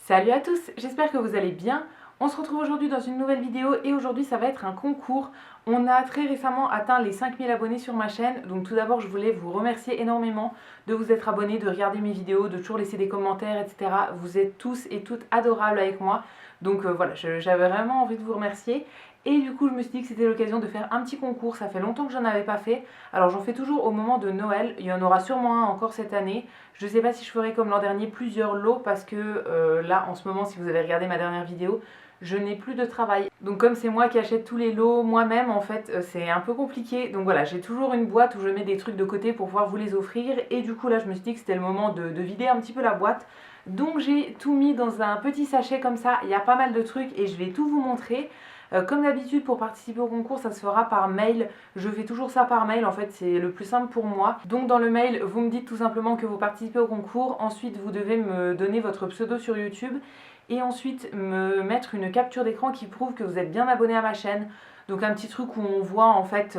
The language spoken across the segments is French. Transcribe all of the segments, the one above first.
Salut à tous, j'espère que vous allez bien. On se retrouve aujourd'hui dans une nouvelle vidéo et aujourd'hui ça va être un concours. On a très récemment atteint les 5000 abonnés sur ma chaîne, donc tout d'abord je voulais vous remercier énormément de vous être abonnés, de regarder mes vidéos, de toujours laisser des commentaires, etc. Vous êtes tous et toutes adorables avec moi, donc voilà, j'avais vraiment envie de vous remercier. Et du coup je me suis dit que c'était l'occasion de faire un petit concours, ça fait longtemps que j'en avais pas fait. Alors j'en fais toujours au moment de Noël, il y en aura sûrement un encore cette année. Je ne sais pas si je ferai comme l'an dernier plusieurs lots parce que là en ce moment si vous avez regardé ma dernière vidéo, je n'ai plus de travail. Donc comme c'est moi qui achète tous les lots moi-même en fait c'est un peu compliqué. Donc voilà, j'ai toujours une boîte où je mets des trucs de côté pour pouvoir vous les offrir. Et du coup là je me suis dit que c'était le moment de vider un petit peu la boîte. Donc j'ai tout mis dans un petit sachet comme ça, il y a pas mal de trucs et je vais tout vous montrer. Comme d'habitude pour participer au concours ça se fera par mail, je fais toujours ça par mail en fait, c'est le plus simple pour moi. Donc dans le mail vous me dites tout simplement que vous participez au concours, ensuite vous devez me donner votre pseudo sur YouTube et ensuite me mettre une capture d'écran qui prouve que vous êtes bien abonné à ma chaîne. Donc un petit truc où on voit en fait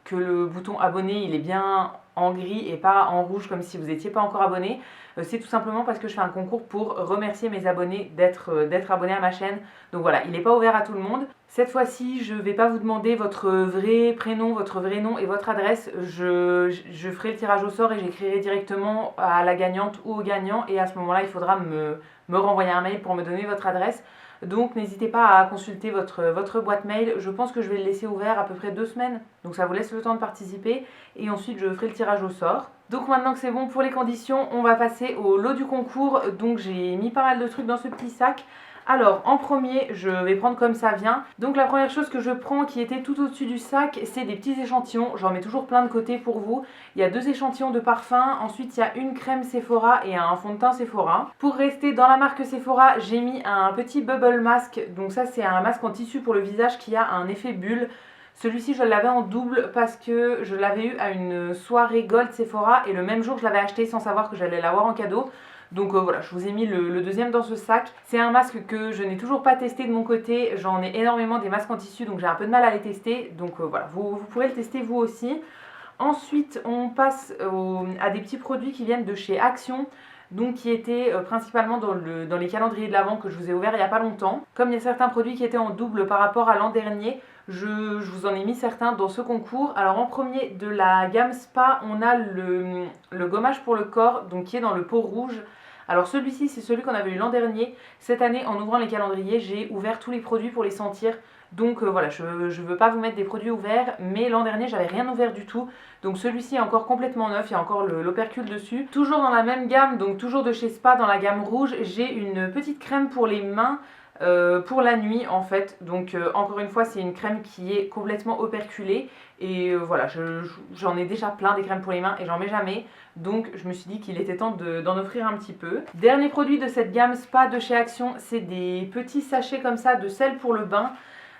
que le bouton abonné il est bien en gris et pas en rouge comme si vous n'étiez pas encore abonné. C'est tout simplement parce que je fais un concours pour remercier mes abonnés d'être abonnés à ma chaîne. Donc voilà, il n'est pas ouvert à tout le monde. Cette fois-ci, je ne vais pas vous demander votre vrai prénom, votre vrai nom et votre adresse. Je ferai le tirage au sort et j'écrirai directement à la gagnante ou au gagnant. Et à ce moment-là, il faudra me renvoyer un mail pour me donner votre adresse. Donc n'hésitez pas à consulter votre boîte mail. Je pense que je vais le laisser ouvert à peu près 2 semaines. Donc ça vous laisse le temps de participer. Et ensuite, je ferai le tirage au sort. Donc maintenant que c'est bon pour les conditions, on va passer au lot du concours. Donc j'ai mis pas mal de trucs dans ce petit sac. Alors en premier, je vais prendre comme ça vient. Donc la première chose que je prends qui était tout au-dessus du sac, c'est des petits échantillons. J'en mets toujours plein de côté pour vous. Il y a 2 échantillons de parfum. Ensuite, il y a une crème Sephora et un fond de teint Sephora. Pour rester dans la marque Sephora, j'ai mis un petit bubble mask. Donc ça, c'est un masque en tissu pour le visage qui a un effet bulle. Celui-ci, je l'avais en double parce que je l'avais eu à une soirée Gold Sephora et le même jour, je l'avais acheté sans savoir que j'allais l'avoir en cadeau. Donc voilà, je vous ai mis le deuxième dans ce sac. C'est un masque que je n'ai toujours pas testé de mon côté. J'en ai énormément des masques en tissu, donc j'ai un peu de mal à les tester. Donc voilà, vous pourrez le tester vous aussi. Ensuite, on passe à des petits produits qui viennent de chez Action. Donc qui étaient principalement dans les calendriers de l'Avent que je vous ai ouverts il n'y a pas longtemps. Comme il y a certains produits qui étaient en double par rapport à l'an dernier, je vous en ai mis certains dans ce concours. Alors en premier de la gamme Spa, on a le gommage pour le corps, donc qui est dans le pot rouge. Alors celui-ci c'est celui qu'on avait eu l'an dernier. Cette année en ouvrant les calendriers j'ai ouvert tous les produits pour les sentir. Donc voilà, je ne veux pas vous mettre des produits ouverts, mais l'an dernier j'avais rien ouvert du tout. Donc celui-ci est encore complètement neuf, il y a encore l'opercule dessus. Toujours dans la même gamme, donc toujours de chez Spa dans la gamme rouge, j'ai une petite crème pour les mains. Pour la nuit en fait, donc encore une fois c'est une crème qui est complètement operculée et voilà, j'en ai déjà plein des crèmes pour les mains et j'en mets jamais, donc je me suis dit qu'il était temps d'en offrir un petit peu. Dernier produit de cette gamme Spa de chez Action, c'est des petits sachets comme ça de sel pour le bain.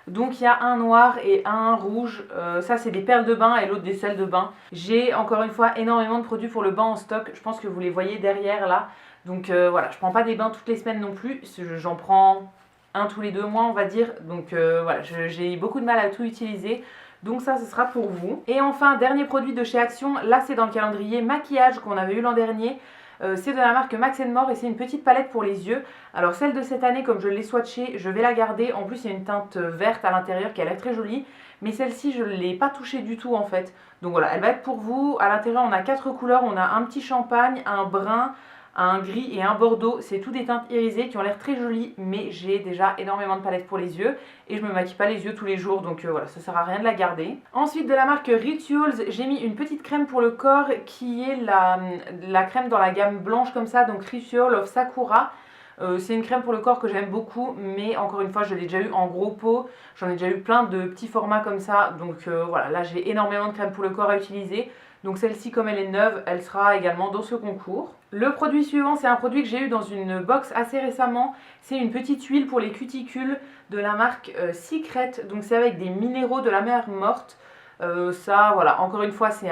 Donc il y a un noir et un rouge, ça c'est des perles de bain et l'autre des sels de bain. J'ai encore une fois énormément de produits pour le bain en stock, je pense que vous les voyez derrière là. Donc voilà, je prends pas des bains toutes les semaines non plus, j'en prends un tous les 2 mois on va dire. Donc voilà, j'ai beaucoup de mal à tout utiliser. Donc ça ce sera pour vous. Et enfin, dernier produit de chez Action, là c'est dans le calendrier maquillage qu'on avait eu l'an dernier. C'est de la marque Max More et c'est une petite palette pour les yeux. Alors celle de cette année, comme je l'ai swatchée, je vais la garder. En plus il y a une teinte verte à l'intérieur qui a l'air très jolie. Mais celle-ci je ne l'ai pas touchée du tout en fait. Donc voilà, elle va être pour vous. À l'intérieur on a 4 couleurs, on a un petit champagne, un brun, un gris et un bordeaux. C'est tout des teintes irisées qui ont l'air très jolies, mais j'ai déjà énormément de palettes pour les yeux et je me maquille pas les yeux tous les jours, donc voilà, ça sert à rien de la garder. Ensuite de la marque Rituals, j'ai mis une petite crème pour le corps qui est la crème dans la gamme blanche comme ça, donc Ritual of Sakura. C'est une crème pour le corps que j'aime beaucoup, mais encore une fois je l'ai déjà eu en gros pot, j'en ai déjà eu plein de petits formats comme ça, donc voilà, là j'ai énormément de crème pour le corps à utiliser. Donc celle-ci, comme elle est neuve, elle sera également dans ce concours. Le produit suivant, c'est un produit que j'ai eu dans une box assez récemment. C'est une petite huile pour les cuticules de la marque Secret. Donc c'est avec des minéraux de la mer morte. Ça, voilà, encore une fois, c'est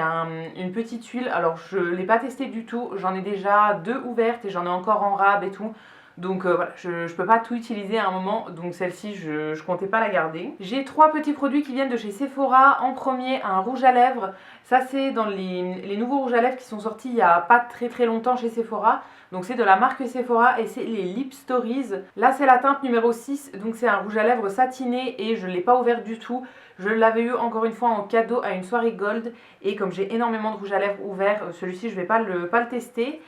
une petite huile. Alors je ne l'ai pas testé du tout. J'en ai déjà 2 ouvertes et j'en ai encore en rab et tout. Donc voilà, je peux pas tout utiliser à un moment, donc celle-ci je comptais pas la garder. J'ai 3 petits produits qui viennent de chez Sephora. En premier, un rouge à lèvres. Ça c'est dans les nouveaux rouges à lèvres qui sont sortis il y a pas très longtemps chez Sephora. Donc c'est de la marque Sephora et c'est les Lip Stories. Là c'est la teinte numéro 6, donc c'est un rouge à lèvres satiné et je ne l'ai pas ouvert du tout. Je l'avais eu encore une fois en cadeau à une soirée gold et comme j'ai énormément de rouge à lèvres ouvert, celui-ci je vais pas le tester.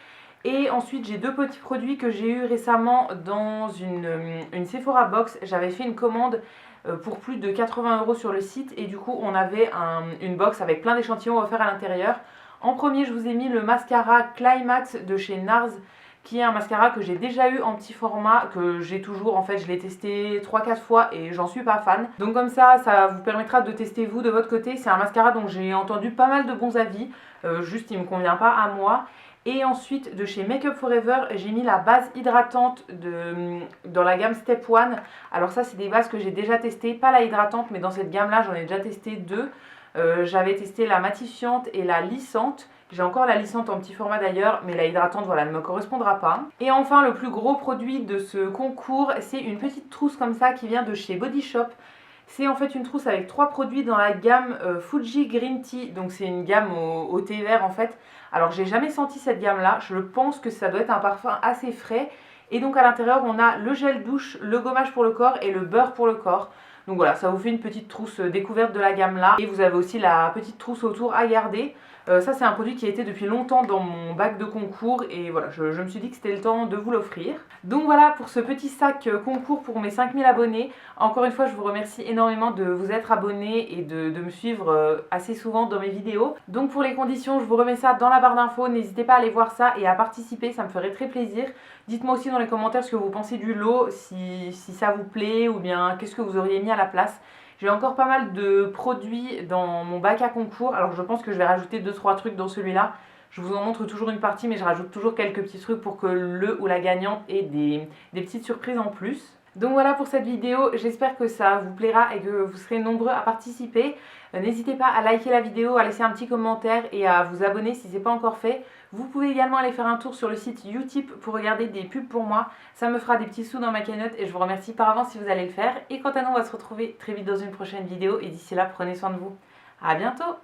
Et ensuite j'ai 2 petits produits que j'ai eu récemment dans une Sephora box. J'avais fait une commande pour plus de 80 € sur le site et du coup on avait une box avec plein d'échantillons offerts à l'intérieur. En premier je vous ai mis le mascara Climax de chez NARS, qui est un mascara que j'ai déjà eu en petit format, que j'ai toujours, en fait je l'ai testé 3-4 fois et j'en suis pas fan. Donc comme ça vous permettra de tester vous de votre côté. C'est un mascara dont j'ai entendu pas mal de bons avis, juste il me convient pas à moi. Et ensuite de chez Make Up Forever, j'ai mis la base hydratante dans la gamme Step 1. Alors ça c'est des bases que j'ai déjà testées, pas la hydratante mais dans cette gamme là j'en ai déjà testé 2. J'avais testé la matifiante et la lissante. J'ai encore la lissante en petit format d'ailleurs, mais la hydratante voilà, ne me correspondra pas. Et enfin le plus gros produit de ce concours, c'est une petite trousse comme ça qui vient de chez Body Shop. C'est en fait une trousse avec 3 produits dans la gamme Fuji Green Tea, donc c'est une gamme au thé vert en fait. Alors j'ai jamais senti cette gamme là, je pense que ça doit être un parfum assez frais. Et donc à l'intérieur on a le gel douche, le gommage pour le corps et le beurre pour le corps. Donc voilà, ça vous fait une petite trousse découverte de la gamme là. Et vous avez aussi la petite trousse autour à garder. Ça c'est un produit qui a été depuis longtemps dans mon bac de concours et voilà, je me suis dit que c'était le temps de vous l'offrir. Donc voilà pour ce petit sac concours pour mes 5000 abonnés. Encore une fois je vous remercie énormément de vous être abonnés et de me suivre assez souvent dans mes vidéos. Donc pour les conditions je vous remets ça dans la barre d'infos, n'hésitez pas à aller voir ça et à participer, ça me ferait très plaisir. Dites-moi aussi dans les commentaires ce que vous pensez du lot, si ça vous plaît ou bien qu'est-ce que vous auriez mis à la place. J'ai encore pas mal de produits dans mon bac à concours, alors je pense que je vais rajouter 2-3 trucs dans celui-là. Je vous en montre toujours une partie, mais je rajoute toujours quelques petits trucs pour que le ou la gagnante ait des petites surprises en plus. Donc voilà pour cette vidéo, j'espère que ça vous plaira et que vous serez nombreux à participer. N'hésitez pas à liker la vidéo, à laisser un petit commentaire et à vous abonner si ce n'est pas encore fait. Vous pouvez également aller faire un tour sur le site Utip pour regarder des pubs pour moi. Ça me fera des petits sous dans ma cagnotte et je vous remercie par avance si vous allez le faire. Et quant à nous, on va se retrouver très vite dans une prochaine vidéo et d'ici là, prenez soin de vous. À bientôt!